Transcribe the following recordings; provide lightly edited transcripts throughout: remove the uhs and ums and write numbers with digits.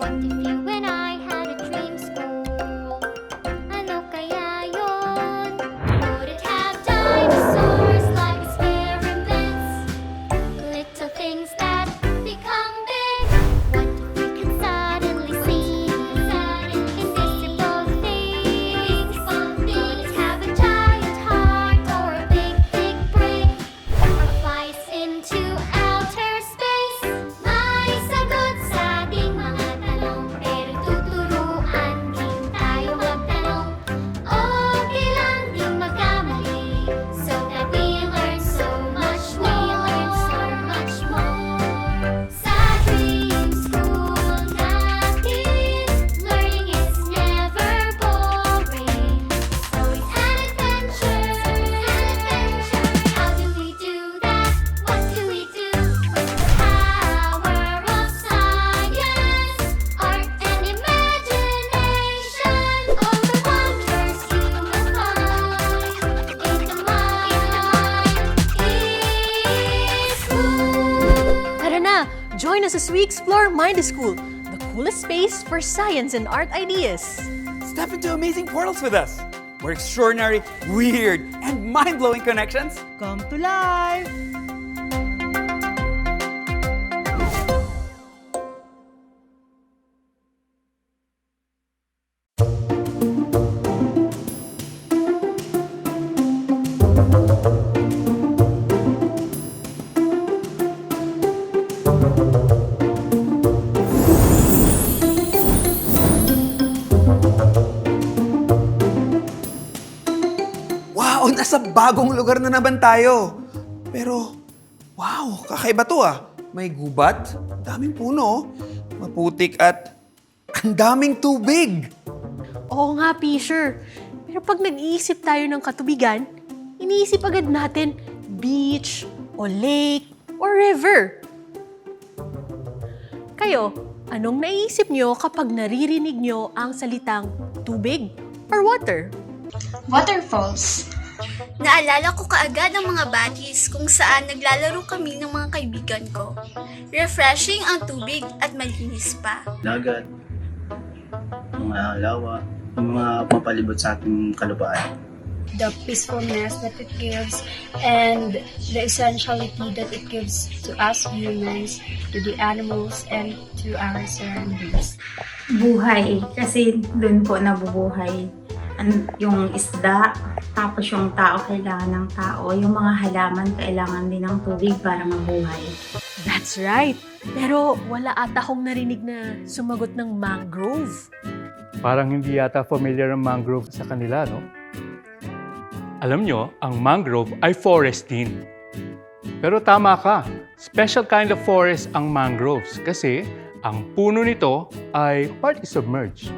What if you and I had a dream school? Ano kaya yun? Would it have dinosaurs like experiments? Little things that become big. What if we could suddenly see invisible things? Would it have a giant heart or a big, big brain? Or fly us into outer space? May sagot sa ating mga tanong, pero tuturuan din tayo magtanong. Okay lang din magkamali, so that we learn so much more. Sa dream school natin, learning is never boring. So it's an adventure. How do we do that? What do we do? With the power of science, art and imagination, all the wonders you will find in the mind is school. Tara na! Join us as we explore Mind School, the coolest space for science and art ideas. Step into amazing portals with us, where extraordinary, weird, and mind-blowing connections Come to life! Wow, nasa bagong lugar na naman tayo. Pero, wow, kakaiba to ah. May gubat, daming puno, maputik at ang daming tubig. Oo nga, Fisher. Pero pag nag-iisip tayo ng katubigan, iniisip agad natin beach, o lake, or river. Kayo, anong naisip nyo kapag naririnig nyo ang salitang tubig or water? Waterfalls. Naalala ko kaagad ang mga buddies kung saan naglalaro kami ng mga kaibigan ko. Refreshing ang tubig at malinis pa. Dagat, mga lawa, yung mga papalibot sa ating kalupaan. The peacefulness that it gives and the essentiality that it gives to us humans, to the animals, and to our surroundings. Buhay, kasi doon po nabubuhay yung isda, tapos yung tao kailangan ng tao, yung mga halaman kailangan din ng tubig para mabuhay. That's right. Pero wala ata akong narinig na sumagot ng mangrove. Parang hindi yata familiar ang mangrove sa kanila, no? Alam nyo, ang mangrove ay forest din. Pero tama ka, special kind of forest ang mangroves kasi ang puno nito ay partly submerged.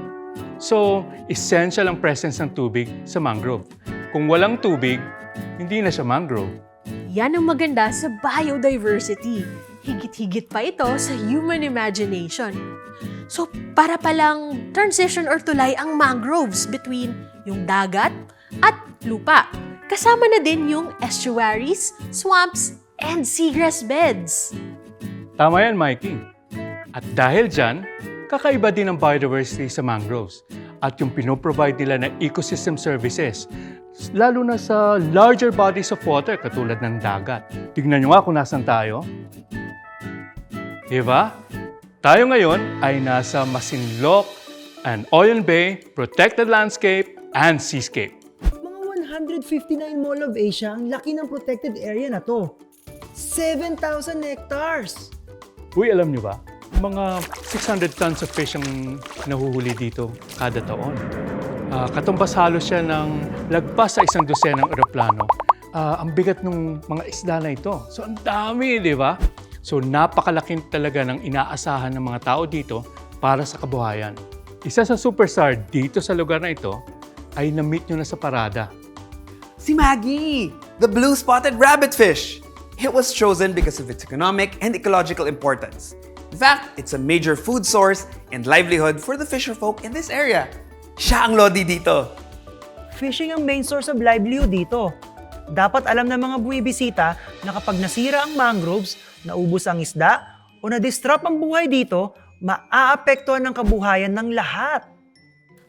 So, essential ang presence ng tubig sa mangrove. Kung walang tubig, hindi na siya mangrove. Yan ang maganda sa biodiversity. Higit-higit pa ito sa human imagination. So, para palang transition or tulay ang mangroves between yung dagat at lupa. Kasama na din yung estuaries, swamps, and seagrass beds. Tama yan, Mikey. At dahil dyan, kakaiba din ang biodiversity sa mangroves at yung pinoprovide nila na ecosystem services, lalo na sa larger bodies of water katulad ng dagat. Tignan nyo nga kung nasan tayo. Diba? Tayo ngayon ay nasa Masinloc and Oyon Bay Protected Landscape and Seascape. Mga 159 Mall of Asia, ang laki ng protected area na to. 7,000 hectares! Uy, alam nyo ba? Mga 600 tons of fish ang nahuhuli dito kada taon. Katumbas halos siya ng lagpas sa 1 dosenang eroplano. Ang bigat ng mga isda na ito. So, ang dami, di ba? So, napakalaking talaga ng inaasahan ng mga tao dito para sa kabuhayan. Isa sa superstar dito sa lugar na ito ay na-meet nyo na sa parada. Si Maggie, the blue-spotted rabbitfish. It was chosen because of its economic and ecological importance. In fact, it's a major food source and livelihood for the fisherfolk in this area. Siya ang lodi dito. Fishing ang main source of livelihood dito. Dapat alam ng mga buwibisita na kapag nasira ang mangroves, naubos ang isda, o na-disrupt ang buhay dito, maaapektuhan ng kabuhayan ng lahat.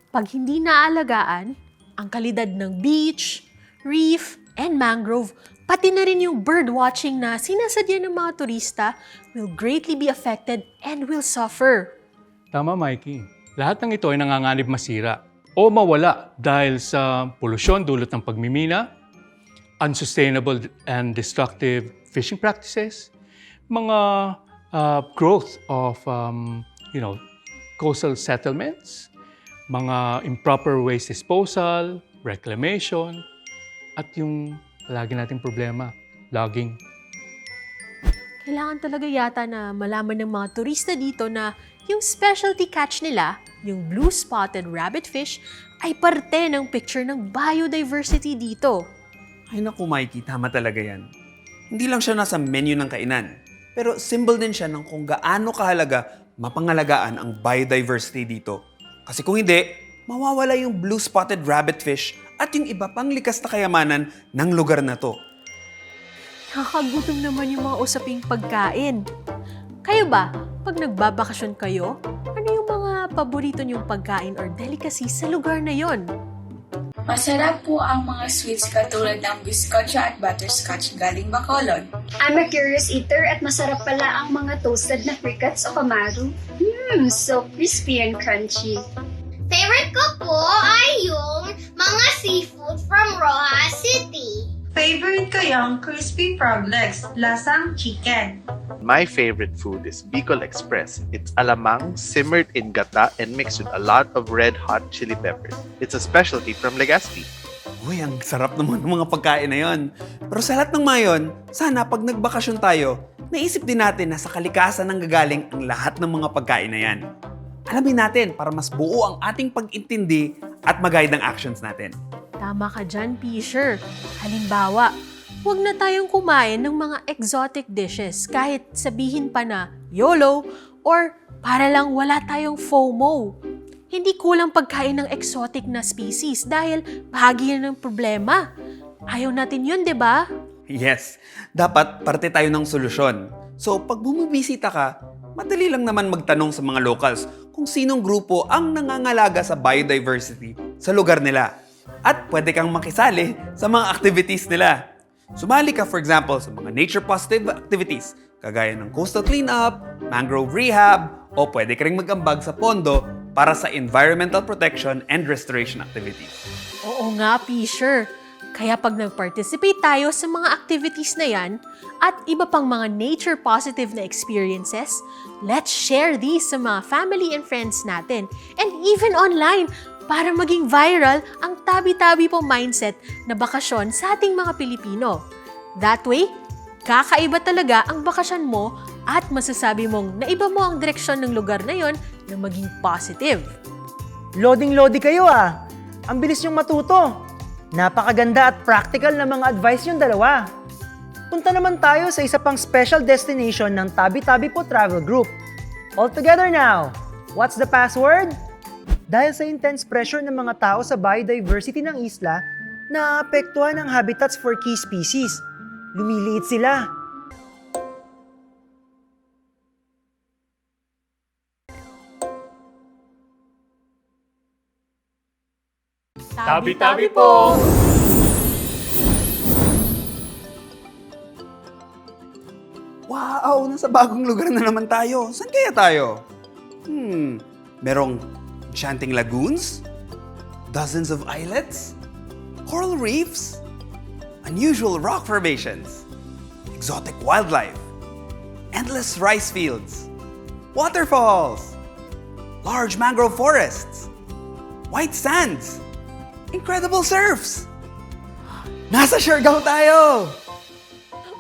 Pag hindi naalagaan, ang kalidad ng beach, reef, and mangrove, pati na rin yung bird watching na sinasadya ng mga turista will greatly be affected and will suffer. Tama, Mikey. Lahat ng ito ay nanganganib masira o mawala dahil sa polusyon dulot ng pagmimina, unsustainable and destructive fishing practices, mga growth of coastal settlements, mga improper waste disposal, reclamation, at yung lagi nating problema, logging. Kailangan talaga yata na malaman ng mga turista dito na yung specialty catch nila, yung blue-spotted rabbitfish, ay parte ng picture ng biodiversity dito. Ay naku, Mikey, tama talaga yan. Hindi lang siya nasa menu ng kainan, pero symbol din siya ng kung gaano kahalaga mapangalagaan ang biodiversity dito. Kasi kung hindi, mawawala yung blue-spotted rabbitfish at yung iba pang likas na kayamanan ng lugar na to. Nakakagutom naman yung mga usaping pagkain. Kayo ba, pag nagbabakasyon kayo, ano yung mga paborito niyong pagkain or delicacy sa lugar na yon? Masarap po ang mga sweets katulad ng bizcocho at butterscotch galing Bacolod. I'm a curious eater at masarap pala ang mga toasted na crickets o kamaru. So crispy and crunchy. Favorite ko po ay yung mga seafood from Rojas City. Favorite ko yung crispy frog legs, lasang chicken. My favorite food is Bicol Express. It's alamang simmered in gata and mixed with a lot of red hot chili peppers. It's a specialty from Legazpi. Uy, ang sarap naman ng mga pagkain na yon. Pero sa lahat ng mga yon, sana pag nagbakasyon tayo, naisip din natin na sa kalikasan ng gagaling ang lahat ng mga pagkain na yan. Alamin natin para mas buo ang ating pag-intindi at mag-guide ang actions natin. Tama ka dyan, Fisher. Halimbawa, huwag na tayong kumain ng mga exotic dishes kahit sabihin pa na YOLO or para lang wala tayong FOMO. Hindi kulang pagkain ng exotic na species dahil bahagi yan ng problema. Ayaw natin yun, di ba? Yes, dapat parte tayo ng solusyon. So pag bumibisita ka, madali lang naman magtanong sa mga locals kung sinong grupo ang nangangalaga sa biodiversity sa lugar nila. At pwede kang makisali sa mga activities nila. Sumali ka for example sa mga nature-positive activities kagaya ng coastal cleanup, mangrove rehab, o pwede ka ring mag-ambag sa pondo para sa environmental protection and restoration activities. Oo nga, Fisher. Kaya pag nag-participate tayo sa mga activities na yan at iba pang mga nature-positive na experiences, let's share these sa mga family and friends natin and even online para maging viral ang tabi-tabi po mindset na bakasyon sa ating mga Pilipino. That way, kakaiba talaga ang bakasyon mo at masasabi mong naiba mo ang direksyon ng lugar na yon na maging positive. Loading-lodi kayo ah! Ang bilis niyong matuto! Napakaganda at practical na mga advice yung dalawa. Punta naman tayo sa isa pang special destination ng Tabi-Tabi Po Travel Group. All together now! What's the password? Dahil sa intense pressure ng mga tao sa biodiversity ng isla, naapektuhan ang habitats for key species. Lumiliit sila. Tabi-tabi po! Wow! Nasa bagong lugar na naman tayo. Saan kaya tayo? Merong enchanting lagoons? Dozens of islets? Coral reefs? Unusual rock formations? Exotic wildlife? Endless rice fields? Waterfalls? Large mangrove forests? White sands? Incredible surfs! Nasa Siargao tayo!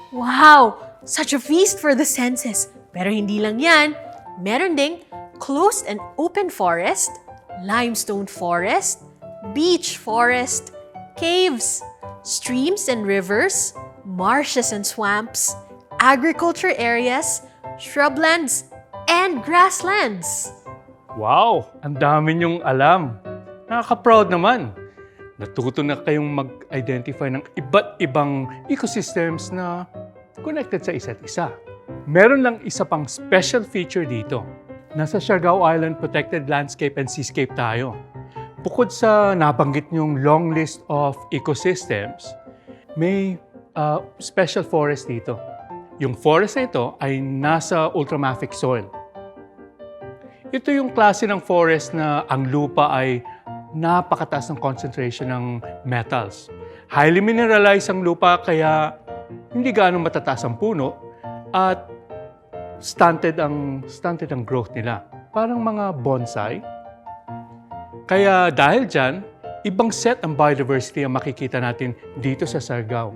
Wow! Such a feast for the senses. Pero hindi lang yan. Meron ding closed and open forest, limestone forest, beach forest, caves, streams and rivers, marshes and swamps, agriculture areas, shrublands, and grasslands. Wow! Ang dami niyong alam. Nakaka-proud naman. Natuto na kayong mag-identify ng iba't ibang ecosystems na connected sa isa't isa. Meron lang isa pang special feature dito. Nasa Siargao Island Protected Landscape and Seascape tayo. Bukod sa nabanggit niyong long list of ecosystems, may special forest dito. Yung forest na ito ay nasa ultramafic soil. Ito yung klase ng forest na ang lupa ay napakataas ng concentration ng metals. Highly mineralized ang lupa kaya hindi gaano matataas ang puno at stunted ang growth nila. Parang mga bonsai. Kaya dahil dyan, ibang set ang biodiversity ang makikita natin dito sa Siargao.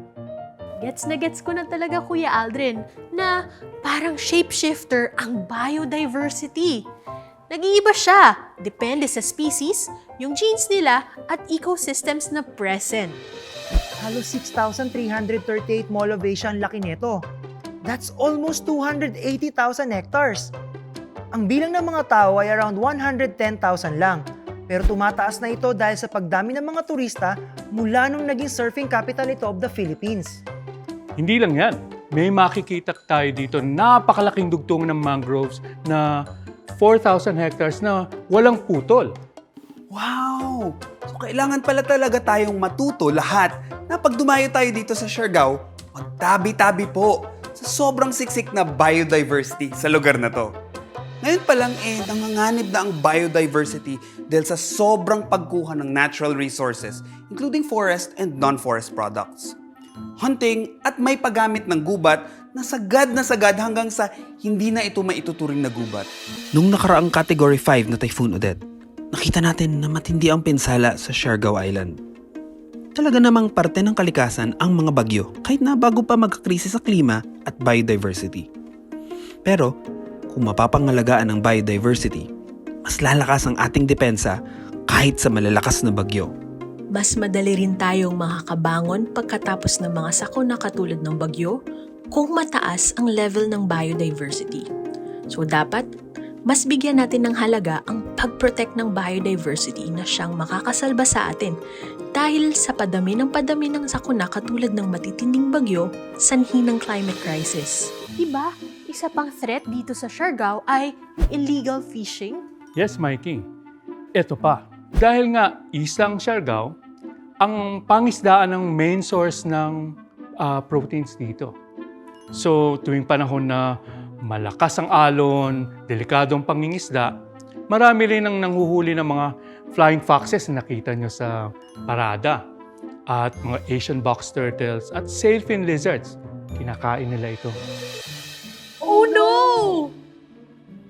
Gets na gets ko na talaga, Kuya Aldrin, na parang shapeshifter ang biodiversity. Nag-iiba siya, depende sa species, yung genes nila at ecosystems na present. Halos 6,338 Molovasia ang laki nito. That's almost 280,000 hectares. Ang bilang ng mga tao ay around 110,000 lang. Pero tumataas na ito dahil sa pagdami ng mga turista mula nung naging surfing capital ito of the Philippines. Hindi lang yan. May makikita tayo dito napakalaking dugtong ng mangroves na 4,000 hectares na walang putol. Wow! So kailangan pala talaga tayong matuto lahat na pag dumayo tayo dito sa Siargao, magtabi-tabi po sa sobrang siksik na biodiversity sa lugar na to. Ngayon pa lang nanganganib na ang biodiversity dahil sa sobrang pagkuha ng natural resources, including forest and non-forest products. Hunting at may paggamit ng gubat na sagad hanggang sa hindi na ito maituturing na gubat. Nung nakaraang Category 5 na Typhoon Odette, nakita natin na matindi ang pinsala sa Siargao Island. Talaga namang parte ng kalikasan ang mga bagyo kahit na bago pa magkakrisis sa klima at biodiversity. Pero kung mapapangalagaan ang biodiversity, mas lalakas ang ating depensa kahit sa malalakas na bagyo. Mas madali rin tayong makakabangon pagkatapos ng mga sakuna katulad ng bagyo kung mataas ang level ng biodiversity. So dapat, mas bigyan natin ng halaga ang pag-protect ng biodiversity na siyang makakasalba sa atin dahil sa padami ng sakuna katulad ng matitinding bagyo, sanhi ng climate crisis. Diba? Isa pang threat dito sa Siargao ay illegal fishing. Yes, Mikey. Ito pa. Dahil nga isang Siargao, ang pangisdaan ng main source ng proteins dito. So tuwing panahon na malakas ang alon, delikadong pangingisda, marami rin ang nanghuhuli ng mga flying foxes na nakita nyo sa parada. At mga Asian box turtles at sailfin lizards. Kinakain nila ito. Oh no!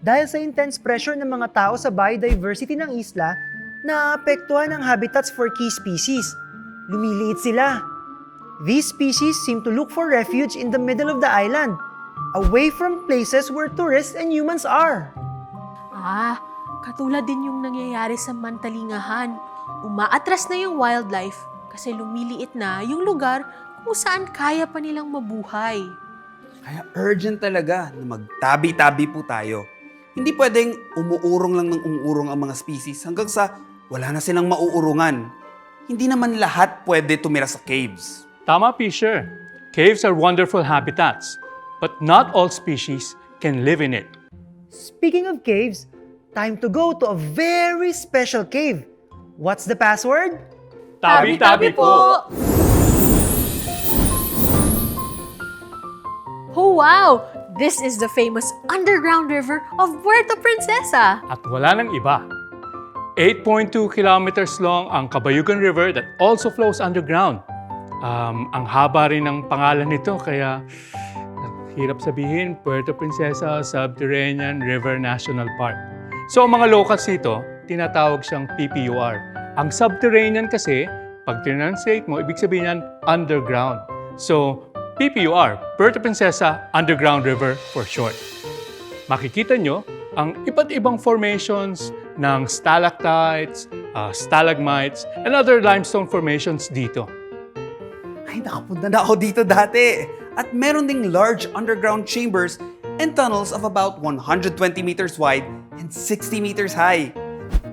Dahil sa intense pressure ng mga tao sa biodiversity ng isla, naapektuhan ang habitats for key species. Lumiliit sila. These species seem to look for refuge in the middle of the island, away from places where tourists and humans are. Katulad din yung nangyayari sa Mantalingahan. Umaatras na yung wildlife kasi lumiliit na yung lugar kung saan kaya pa nilang mabuhay. Kaya urgent talaga na magtabi-tabi po tayo. Hindi pwedeng umuurong lang ng umuurong ang mga species hanggang sa wala na silang mauurungan. Hindi naman lahat pwede tumira sa caves. Tama, Fisher. Caves are wonderful habitats, but not all species can live in it. Speaking of caves, time to go to a very special cave. What's the password? Tabi-tabi po! Oh wow! This is the famous underground river of Puerto Princesa. At wala nang iba. 8.2 kilometers long ang Kabayugan River that also flows underground. Ang haba rin ng pangalan nito kaya hirap sabihin, Puerto Princesa Subterranean River National Park. So ang mga locals dito, tinatawag siyang PPUR. Ang subterranean kasi, pag tinranslate mo, ibig sabihin yan underground. So PPUR, Puerto Princesa Underground River for short. Makikita nyo ang iba't ibang formations ng stalactites, stalagmites, and other limestone formations dito. Ay, nakapunta na ako dito dati. At meron ding large underground chambers and tunnels of about 120 meters wide and 60 meters high.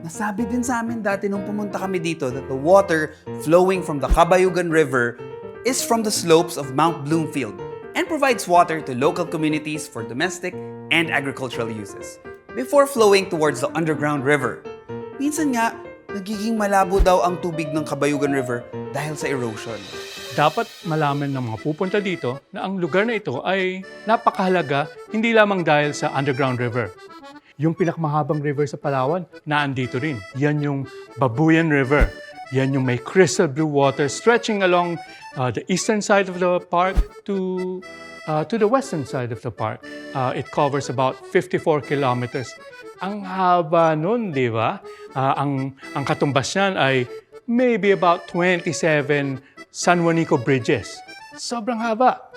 Nasabi din sa amin dati nung pumunta kami dito that the water flowing from the Kabayugan River is from the slopes of Mount Bloomfield and provides water to local communities for domestic and agricultural uses. before flowing towards the underground river. Minsan nga, nagiging malabo daw ang tubig ng Kabayugan River dahil sa erosion. Dapat malaman ng mga pupunta dito na ang lugar na ito ay napakahalaga hindi lamang dahil sa underground river. Yung pinakamahabang river sa Palawan, naandito rin. Yan yung Babuyan River. Yan yung may crystal blue water stretching along the eastern side of the park to the western side of the park. It covers about 54 kilometers. Ang haba nun, di ba? Ang katumbas niyan ay maybe about 27 San Juanico bridges. Sobrang haba.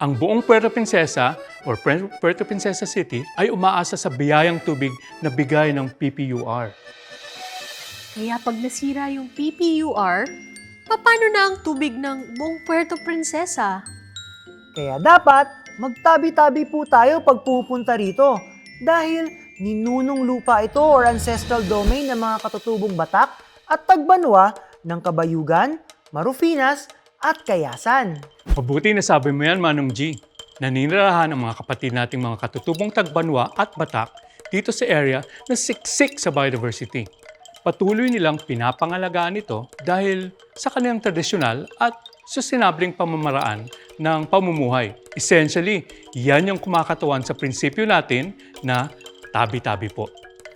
Ang buong Puerto Princesa or Puerto Princesa City ay umaasa sa biyayang tubig na bigay ng PPUR. Kaya pag nasira yung PPUR, paano na ang tubig ng buong Puerto Princesa? Kaya dapat magtabi-tabi po tayo pag pupunta rito dahil ninunong lupa ito or ancestral domain ng mga katutubong Batak at Tagbanwa ng Kabayugan, Marufinas at Kayasan. Mabuti na sabi mo yan, Manong G. Naninirahan ang mga kapatid nating mga katutubong Tagbanwa at Batak dito sa area na siksik sa biodiversity. Patuloy nilang pinapangalagaan ito dahil sa kanilang tradisyonal at sustainableng pamamaraan ng pamumuhay. Essentially, yan yung kumakatawan sa prinsipyo natin na tabi-tabi po.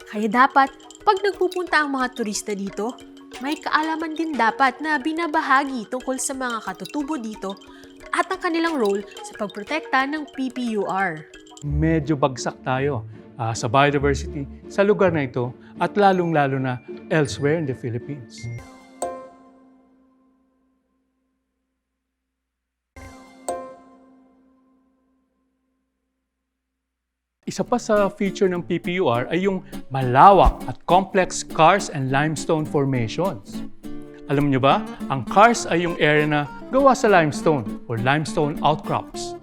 Kaya dapat, pag nagpupunta ang mga turista dito, may kaalaman din dapat na binabahagi tungkol sa mga katutubo dito at ang kanilang role sa pagprotekta ng PPUR. Medyo bagsak tayo sa biodiversity sa lugar na ito at lalong-lalo na elsewhere in the Philippines. Isa pa sa feature ng PPUR ay yung malawak at complex karst and limestone formations. Alam niyo ba, ang karst ay yung area na gawa sa limestone or limestone outcrops.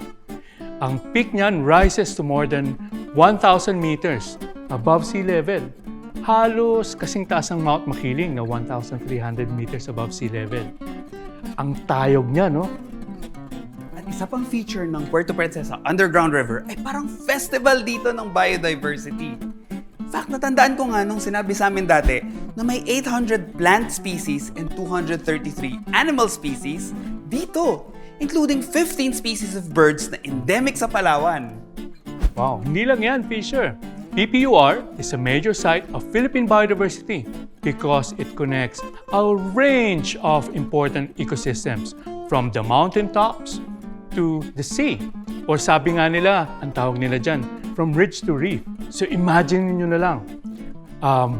Ang peak niyan rises to more than 1,000 meters above sea level. Halos kasing taas ng Mount Makiling na 1,300 meters above sea level. Ang tayog niya, no? Isa pang feature ng Puerto Princesa Underground River ay parang festival dito ng biodiversity. In fact, natandaan ko nga nung sinabi sa amin dati na may 800 plant species and 233 animal species dito, including 15 species of birds na endemic sa Palawan. Wow, hindi lang yan, Fisher. PPUR is a major site of Philippine biodiversity because it connects a range of important ecosystems from the mountaintops to the sea. Or sabi nga nila, ang tawag nila dyan, from ridge to reef. So imagine nyo na lang,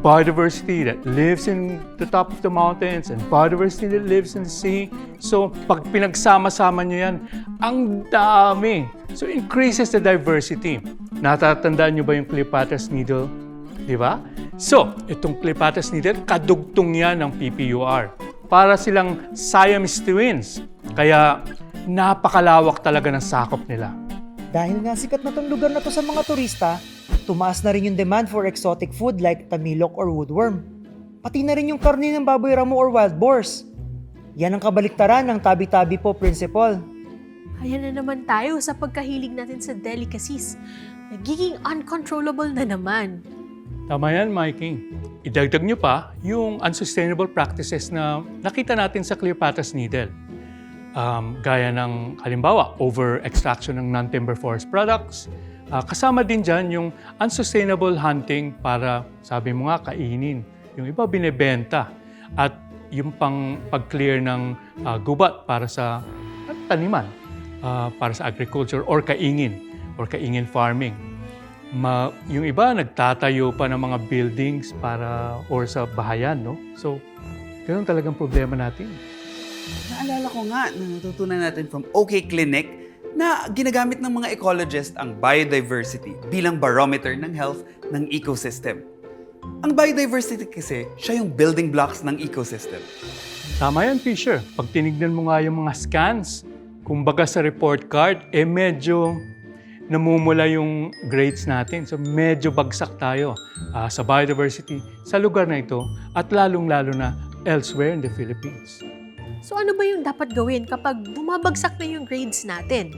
biodiversity that lives in the top of the mountains and biodiversity that lives in the sea. So pag pinagsama-sama nyo yan, ang dami. So increases the diversity. Natatandaan nyo ba yung Cleopatra's Needle? Di ba? So, itong Cleopatra's Needle, kadugtong yan ng PPUR. Para silang Siamese twins. Kaya napakalawak talaga ng sakop nila. Dahil nga sikat na tong lugar na to sa mga turista, tumaas na rin yung demand for exotic food like tamilok or woodworm. Pati na rin yung karne ng baboy ramo or wild boars. Yan ang kabaliktaran ng tabi-tabi po principle. Ayan na naman tayo sa pagkahilig natin sa delicacies. Nagiging uncontrollable na naman. Tama yan, Mikey. Idagdag nyo pa yung unsustainable practices na nakita natin sa Cleopatra's Needle. Gaya ng, halimbawa, over-extraction ng non-timber forest products. Kasama din dyan yung unsustainable hunting para, sabi mo nga, kainin. Yung iba binebenta. At yung pag-clear ng gubat para sa taniman, para sa agriculture or kaingin farming. Yung iba nagtatayo pa ng mga buildings para or sa bahayan, no? So, ganun talagang problema natin. Naalala ko nga na natutunan natin from OK Clinic na ginagamit ng mga ecologist ang biodiversity bilang barometer ng health ng ecosystem. Ang biodiversity kasi, siya yung building blocks ng ecosystem. Tama yan, Fisher. Pag tinignan mo nga yung mga scans, kumbaga sa report card, medyo namumula yung grades natin. So medyo bagsak tayo sa biodiversity sa lugar na ito at lalong-lalo na elsewhere in the Philippines. So ano ba yung dapat gawin kapag bumabagsak na yung grades natin?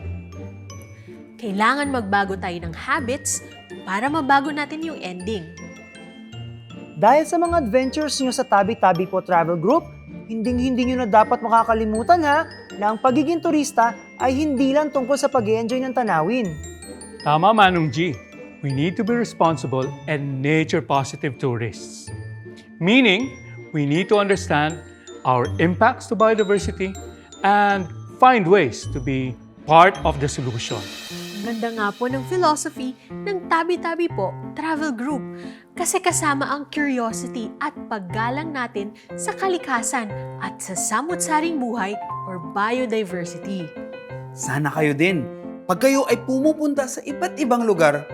Kailangan magbago tayo ng habits para mabago natin yung ending. Dahil sa mga adventures nyo sa Tabi-Tabi Po Travel Group, hindi nyo na dapat makakalimutan ha, na ang pagiging turista ay hindi lang tungkol sa pag-enjoy ng tanawin. Tama, Manong G. We need to be responsible and nature-positive tourists. Meaning, we need to understand our impacts to biodiversity and find ways to be part of the solution. Ganda nga po ng philosophy ng Tabi-Tabi Po Travel Group kasi kasama ang curiosity at paggalang natin sa kalikasan at sa samut-saring buhay or biodiversity. Sana kayo din. Pag kayo ay pumupunta sa iba't ibang lugar,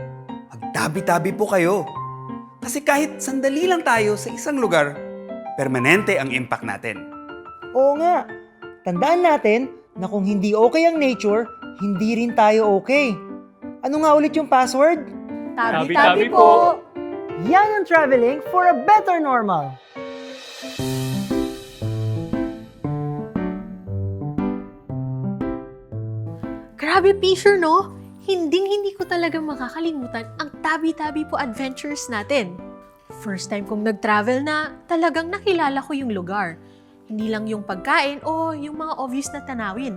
magtabi-tabi po kayo. Kasi kahit sandali lang tayo sa isang lugar, permanente ang impact natin. Oo nga, tandaan natin na kung hindi okay ang nature, hindi rin tayo okay. Ano nga ulit yung password? Tabi-Tabi po! Yan ang traveling for a better normal! Grabe, Fisher, no? Hindi ko talaga makakalimutan ang Tabi-Tabi Po adventures natin. First time kong nag-travel na talagang nakilala ko yung lugar. Hindi lang yung pagkain o yung mga obvious na tanawin.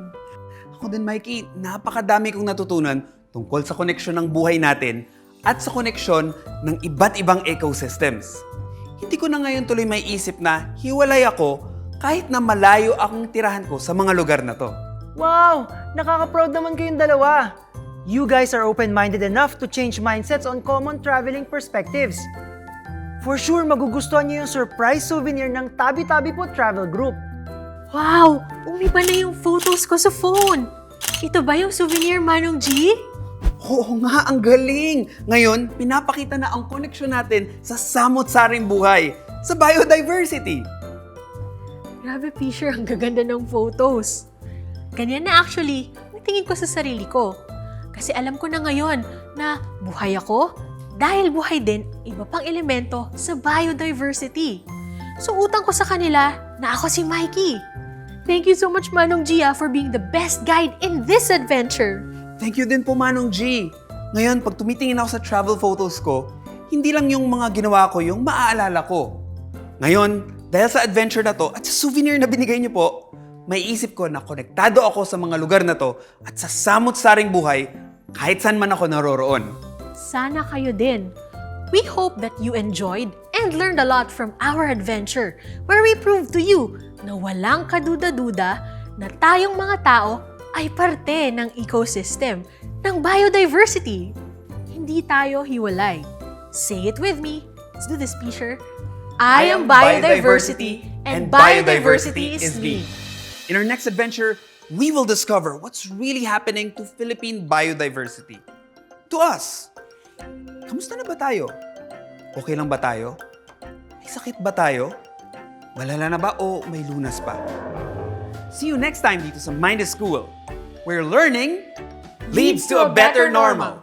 Ako din, Mikey, napakadami kong natutunan tungkol sa koneksyon ng buhay natin at sa koneksyon ng iba't ibang ecosystems. Hindi ko na ngayon tuloy may isip na hiwalay ako kahit na malayo akong tirahan ko sa mga lugar na to. Wow! Nakaka-proud naman kayong dalawa! You guys are open-minded enough to change mindsets on common traveling perspectives. For sure, magugustuhan niyo yung surprise souvenir ng Tabi-Tabi Po Travel Group. Wow! Umiba na yung photos ko sa phone! Ito ba yung souvenir, Manong G? Oo nga, ang galing! Ngayon, pinapakita na ang koneksyon natin sa samot-saring buhay, sa biodiversity. Grabe, Fisher, ang gaganda ng photos. Ganyan na actually, ang tingin ko sa sarili ko. Kasi alam ko na ngayon na buhay ako dahil buhay din iba pang elemento sa biodiversity. So utang ko sa kanila na ako si Mikey. Thank you so much, Manong Gia, for being the best guide in this adventure. Thank you din po, Manong G. Ngayon, pag tumitingin ako sa travel photos ko, hindi lang yung mga ginawa ko yung maaalala ko. Ngayon, dahil sa adventure na to at sa souvenir na binigay niyo po, may isip ko na konektado ako sa mga lugar na to at sa samut-saring buhay kahit saan man ako naroroon. Sana kayo din. We hope that you enjoyed and learned a lot from our adventure where we proved to you na walang kaduda-duda na tayong mga tao ay parte ng ecosystem, ng biodiversity. Hindi tayo hiwalay. Say it with me. Let's do this, Fisher. I am biodiversity and biodiversity is me. In our next adventure, we will discover what's really happening to Philippine biodiversity. To us. Kamusta na ba tayo? Okay lang ba tayo? May sakit ba tayo? Malala na ba o may lunas pa? See you next time dito sa Mind is Cool, where learning leads to a better normal.